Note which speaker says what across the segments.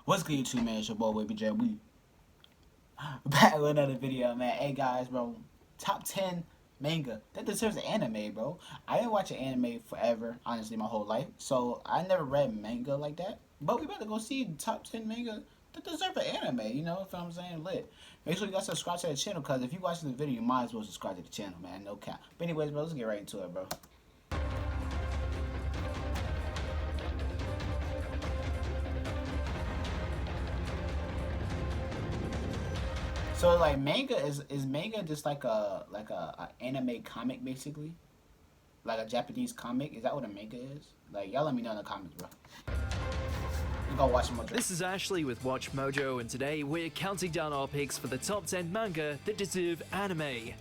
Speaker 1: What's good, YouTube, man? It's your boy, Baby J. We back with another video, man. Hey, guys, bro. Top 10 manga that deserves an anime, bro. I didn't watch an anime forever, honestly, my whole life. So, I never read manga like that. But we better go see the top 10 manga that deserve an anime, you know what I'm saying? Lit. Make sure you guys subscribe to the channel, because if you watching the video, you might as well subscribe to the channel, man. No cap. But anyways, bro, let's get right into it, bro. So like manga is manga just like a anime comic basically, like a Japanese comic? Is that what a manga is? Like y'all let me know in the comments, bro. I'm gonna watch more.
Speaker 2: This is Ashley with Watch Mojo, and today we're counting down our picks for the top 10 manga that deserve anime.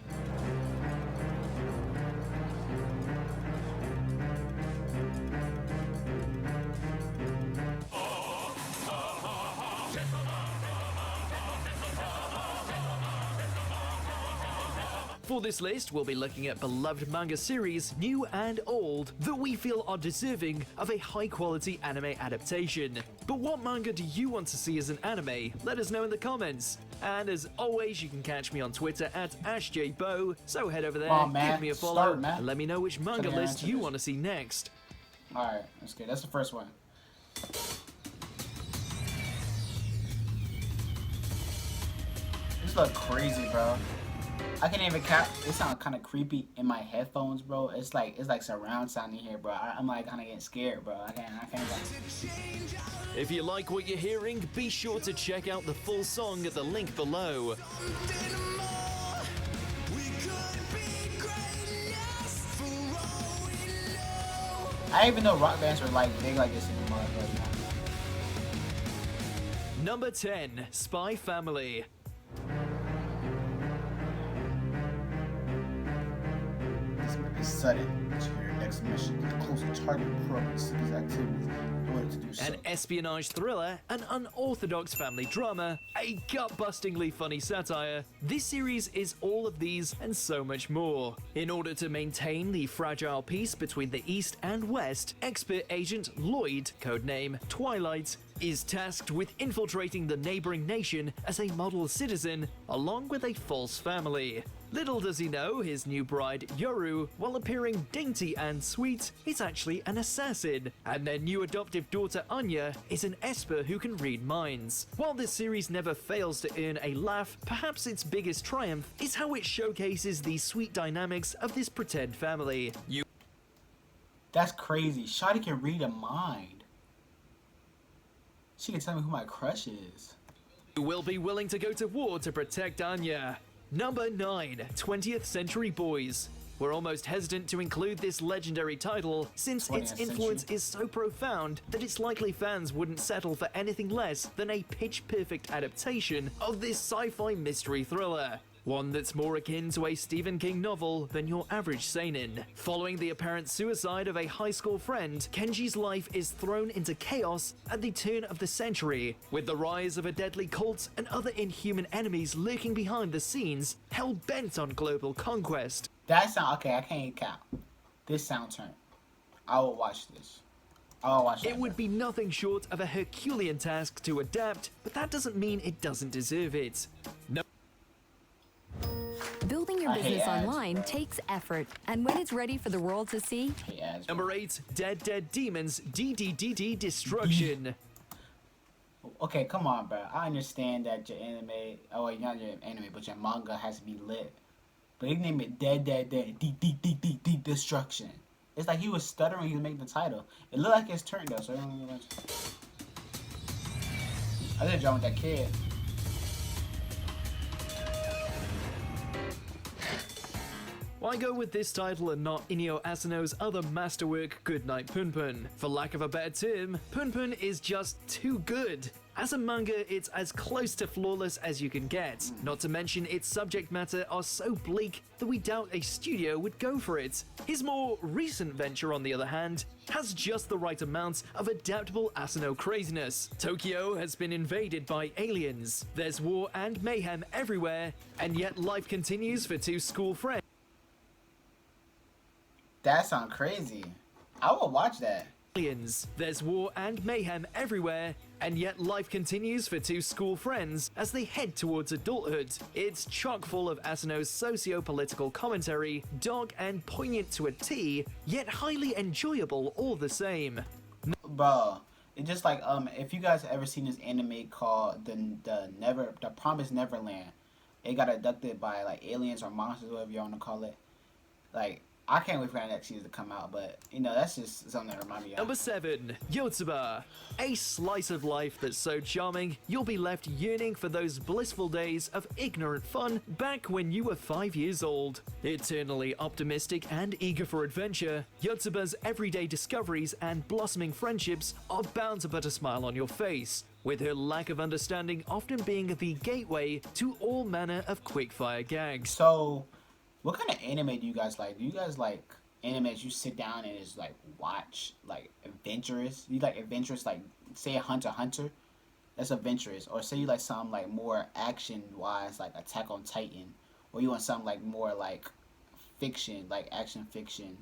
Speaker 2: For this list, we'll be looking at beloved manga series, new and old, that we feel are deserving of a high-quality anime adaptation. But what manga do you want to see as an anime? Let us know in the comments. And as always, you can catch me on Twitter at AshJBo, so head over there, give me a follow, and let me know which manga list you want to see next.
Speaker 1: Alright, that's good. That's the first one. This looks crazy, bro. I can't even cap. It sounds kind of creepy in my headphones, bro. It's like surround sound in here, bro. I'm like kind of getting scared, bro. I can't.
Speaker 2: If you like what you're hearing, be sure to check out the full song at the link below.
Speaker 1: I didn't even know rock bands were like big like this anymore, but
Speaker 2: Number 10, Spy Family.
Speaker 1: Sudden to your next mission, get close to target progress these activities in order to do so.
Speaker 2: An espionage thriller, an unorthodox family drama, a gut-bustingly funny satire, this series is all of these and so much more. In order to maintain the fragile peace between the East and West, expert agent Lloyd, codename Twilight, is tasked with infiltrating the neighboring nation as a model citizen, along with a false family. Little does he know, his new bride, Yoru, while appearing dainty and sweet, is actually an assassin, and their new adoptive daughter, Anya, is an esper who can read minds. While this series never fails to earn a laugh, perhaps its biggest triumph is how it showcases the sweet dynamics of this pretend family.
Speaker 1: That's crazy. Shawty can read a mind. She can tell me who my crush is.
Speaker 2: You will be willing to go to war to protect Anya. Number 9, 20th Century Boys. We're almost hesitant to include this legendary title since its influence is so profound that it's likely fans wouldn't settle for anything less than a pitch-perfect adaptation of this sci-fi mystery thriller. One that's more akin to a Stephen King novel than your average seinen. Following the apparent suicide of a high school friend, Kenji's life is thrown into chaos at the turn of the century, with the rise of a deadly cult and other inhuman enemies lurking behind the scenes, hell-bent on global conquest.
Speaker 1: That sound okay. I can't even count. This sound turn. I will watch this. I will watch that.
Speaker 2: It would be nothing short of a Herculean task to adapt, but that doesn't mean it doesn't deserve it.
Speaker 3: Building your business online takes effort, and when it's ready for the world to see...
Speaker 2: Number 8, Dead Dead Demons DDDD Destruction.
Speaker 1: Okay, come on, bro. I understand that your anime, oh wait, not your anime, but your manga has to be lit. But they name it Dead Dead Dead D Destruction. It's like he was stuttering when he was making the title. It looked like his turn though, so I don't know. I did jump with that kid.
Speaker 2: Why go with this title and not Inio Asano's other masterwork, Goodnight Punpun? For lack of a better term, Punpun is just too good. As a manga, it's as close to flawless as you can get. Not to mention its subject matter are so bleak that we doubt a studio would go for it. His more recent venture, on the other hand, has just the right amount of adaptable Asano craziness. Tokyo has been invaded by aliens. There's war and mayhem everywhere, and yet life continues for two school friends.
Speaker 1: That sounds crazy. I will watch that.
Speaker 2: Aliens. There's war and mayhem everywhere, And yet life continues for two school friends as they head towards adulthood. It's chock full of Asano's socio-political commentary, dark and poignant to a T, yet highly enjoyable all the same.
Speaker 1: Bro, it's just like if you guys ever seen this anime called the Promised Neverland, it got abducted by like aliens or monsters, whatever you want to call it. Like, I can't wait for that next season to come out, but you know, that's just something that reminds me of.
Speaker 2: Number 7, Yotsuba. A slice of life that's so charming, you'll be left yearning for those blissful days of ignorant fun back when you were 5 years old. Eternally optimistic and eager for adventure, Yotsuba's everyday discoveries and blossoming friendships are bound to put a smile on your face, with her lack of understanding often being the gateway to all manner of quickfire gags.
Speaker 1: So, what kind of anime do you guys like? Do you guys like anime that you sit down and just like watch, like adventurous? You like adventurous, like say a Hunter x Hunter? That's adventurous. Or say you like something like more action wise, like Attack on Titan. Or you want something like more like fiction, like action fiction,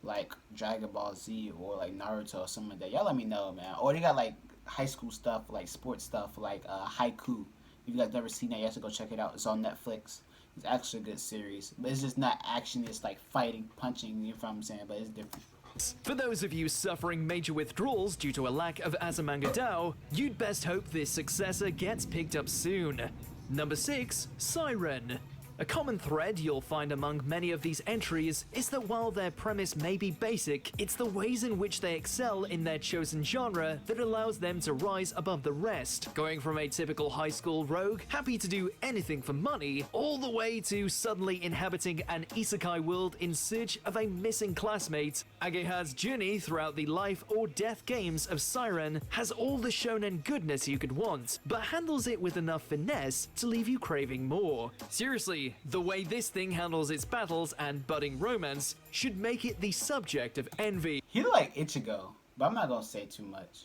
Speaker 1: like Dragon Ball Z or like Naruto or something like that. Y'all let me know, man. Or they got like high school stuff, like sports stuff, like Haiku. If you guys never seen that, you have to go check it out. It's on Netflix. It's actually a good series, but it's just not action. It's like fighting, punching. You know what I'm saying? But it's different.
Speaker 2: For those of you suffering major withdrawals due to a lack of Azumanga Dao, you'd best hope this successor gets picked up soon. Number 6, Siren. A common thread you'll find among many of these entries is that while their premise may be basic, it's the ways in which they excel in their chosen genre that allows them to rise above the rest, going from a typical high school rogue, happy to do anything for money, all the way to suddenly inhabiting an isekai world in search of a missing classmate. Ageha's journey throughout the life or death games of Siren has all the shonen goodness you could want, but handles it with enough finesse to leave you craving more. Seriously, the way this thing handles its battles and budding romance should make it the subject of envy.
Speaker 1: He look like Ichigo, but I'm not gonna say too much.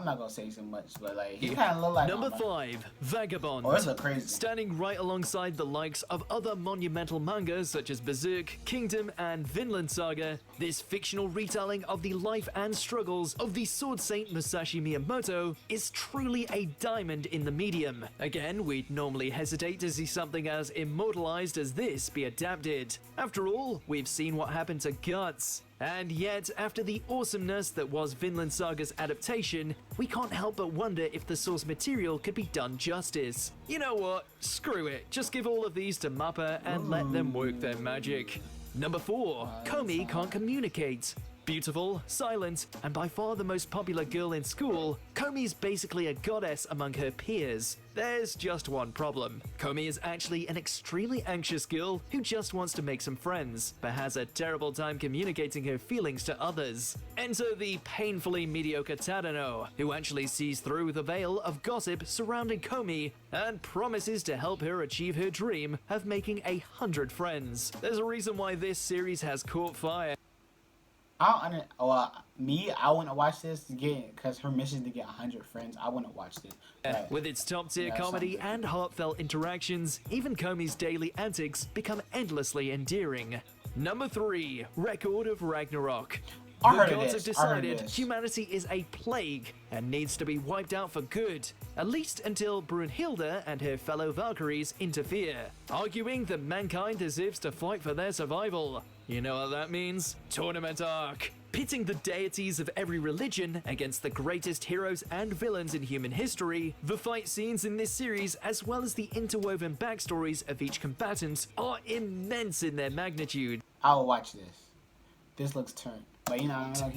Speaker 1: But like he kind of look like
Speaker 2: Number 5, Vagabond.
Speaker 1: Oh, this look crazy.
Speaker 2: Standing right alongside the likes of other monumental mangas such as Berserk, Kingdom, and Vinland Saga, this fictional retelling of the life and struggles of the sword saint Musashi Miyamoto is truly a diamond in the medium. Again, we'd normally hesitate to see something as immortalized as this be adapted. After all, we've seen what happened to Guts. And yet, after the awesomeness that was Vinland Saga's adaptation, we can't help but wonder if the source material could be done justice. You know what? Screw it. Just give all of these to Mappa and let them work their magic. Number 4, Komi Can't Communicate. Beautiful, silent, and by far the most popular girl in school, Komi's basically a goddess among her peers. There's just one problem. Komi is actually an extremely anxious girl who just wants to make some friends, but has a terrible time communicating her feelings to others. Enter the painfully mediocre Tadano, who actually sees through the veil of gossip surrounding Komi and promises to help her achieve her dream of making 100 friends. There's a reason why this series has caught fire.
Speaker 1: I wouldn't watch this again because her mission to get 100 friends. I wouldn't watch this. But,
Speaker 2: with its top-tier comedy and heartfelt interactions, even Komi's daily antics become endlessly endearing. Number 3, Record of Ragnarok. The gods have decided humanity is a plague and needs to be wiped out for good, at least until Brunhilde and her fellow Valkyries interfere, arguing that mankind deserves to fight for their survival. You know what that means? Tournament arc. Pitting the deities of every religion against the greatest heroes and villains in human history, the fight scenes in this series, as well as the interwoven backstories of each combatant, are immense in their magnitude.
Speaker 1: I'll watch this. This looks turned. But,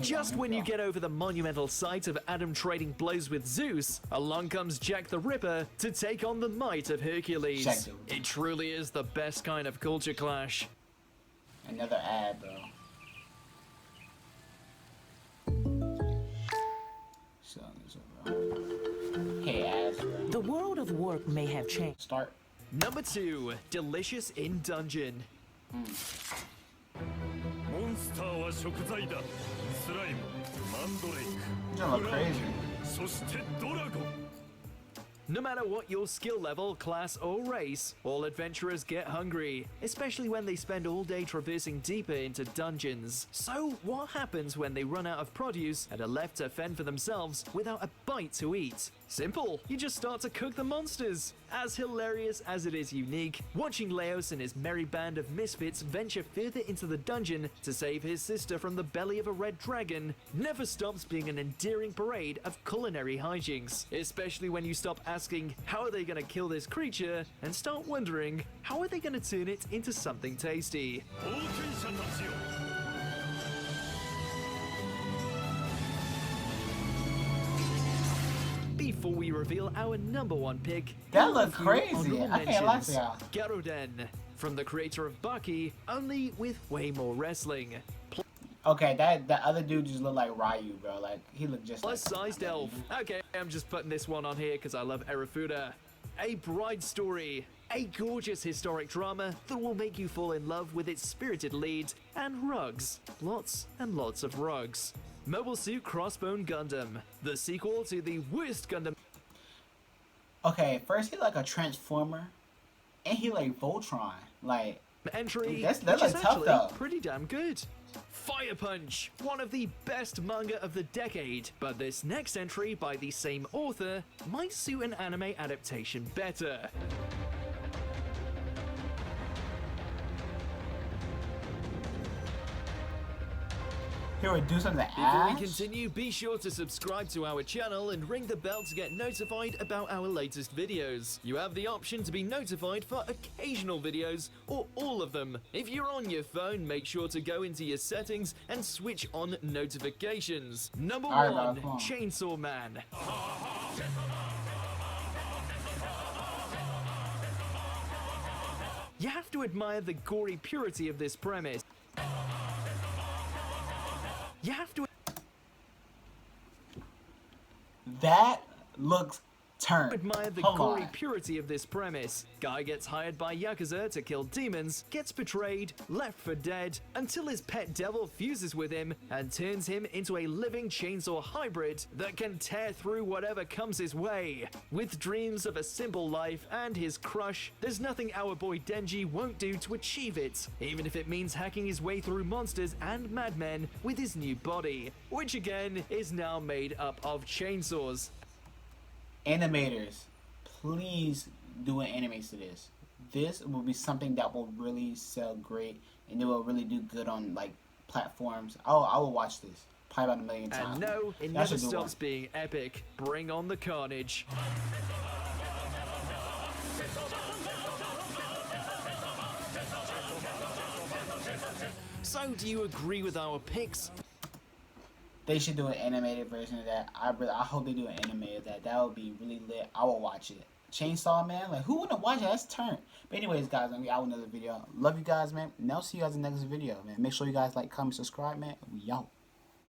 Speaker 2: just when you get over the monumental sight of Adam trading blows with Zeus, along comes Jack the Ripper to take on the might of Hercules. It truly is the best kind of culture clash.
Speaker 1: Another ad, bro. Hey, ads, bro.
Speaker 4: The world of work may have changed.
Speaker 1: Start.
Speaker 2: Number 2, Delicious in Dungeon. No matter what your skill level, class, or race, all adventurers get hungry, especially when they spend all day traversing deeper into dungeons. So, what happens when they run out of produce and are left to fend for themselves without a bite to eat? Simple, you just start to cook the monsters. As hilarious as it is unique, watching Leos and his merry band of misfits venture further into the dungeon to save his sister from the belly of a red dragon never stops being an endearing parade of culinary hijinks, especially when you stop asking how are they going to kill this creature and start wondering how are they going to turn it into something tasty. Before we reveal our number one pick,
Speaker 1: That looked
Speaker 2: a few
Speaker 1: crazy.
Speaker 2: honorable
Speaker 1: I can't lie to
Speaker 2: mentions.
Speaker 1: y'all.
Speaker 2: Garoden, from the creator of Baki, only with way more wrestling.
Speaker 1: Okay, that other dude just looked like Ryu, bro. Like, he looked just like...
Speaker 2: Plus-sized elf. Okay, I'm just putting this one on here because I love Erafuda. A Bride Story. A gorgeous historic drama that will make you fall in love with its spirited lead and rugs. Lots and lots of rugs. Mobile Suit Crossbone Gundam, the sequel to the worst Gundam.
Speaker 1: Okay, first he like a Transformer, and he like Voltron. Like,
Speaker 2: Entry,
Speaker 1: That
Speaker 2: which is
Speaker 1: looks tough,
Speaker 2: actually
Speaker 1: though.
Speaker 2: pretty damn good. Fire Punch, one of the best manga of the decade, but this next entry by the same author might suit an anime adaptation better.
Speaker 1: he would do something to
Speaker 2: Before
Speaker 1: Ash.
Speaker 2: we continue, be sure to subscribe to our channel and ring the bell to get notified about our latest videos. You have the option to be notified for occasional videos or all of them. If you're on your phone, make sure to go into your settings and switch on notifications. Number
Speaker 1: All right,
Speaker 2: one,
Speaker 1: bro, come on.
Speaker 2: Chainsaw Man. You have to admire the gory purity of this premise. You have to
Speaker 1: That looks turned.
Speaker 2: admire the
Speaker 1: Hold
Speaker 2: gory
Speaker 1: on.
Speaker 2: purity of this premise. Guy gets hired by Yakuza to kill demons, gets betrayed, left for dead, until his pet devil fuses with him and turns him into a living chainsaw hybrid that can tear through whatever comes his way. With dreams of a simple life and his crush, there's nothing our boy Denji won't do to achieve it, even if it means hacking his way through monsters and madmen with his new body, which again is now made up of chainsaws.
Speaker 1: Animators, please do an anime to this. This will be something that will really sell great, and it will really do good on like platforms. Oh, I will watch this probably about 1,000,000 times.
Speaker 2: And no, it
Speaker 1: Y'all
Speaker 2: never
Speaker 1: should do
Speaker 2: stops
Speaker 1: one.
Speaker 2: being epic. Bring on the carnage. So, do you agree with our picks?
Speaker 1: They should do an animated version of that. I hope they do an anime of that. That would be really lit. I will watch it. Chainsaw Man, like who wouldn't watch it? That's turn. But anyways, guys, I'm gonna be out with another video. Love you guys, man. And I'll see you guys in the next video, man. Make sure you guys like, comment, subscribe, man. We out.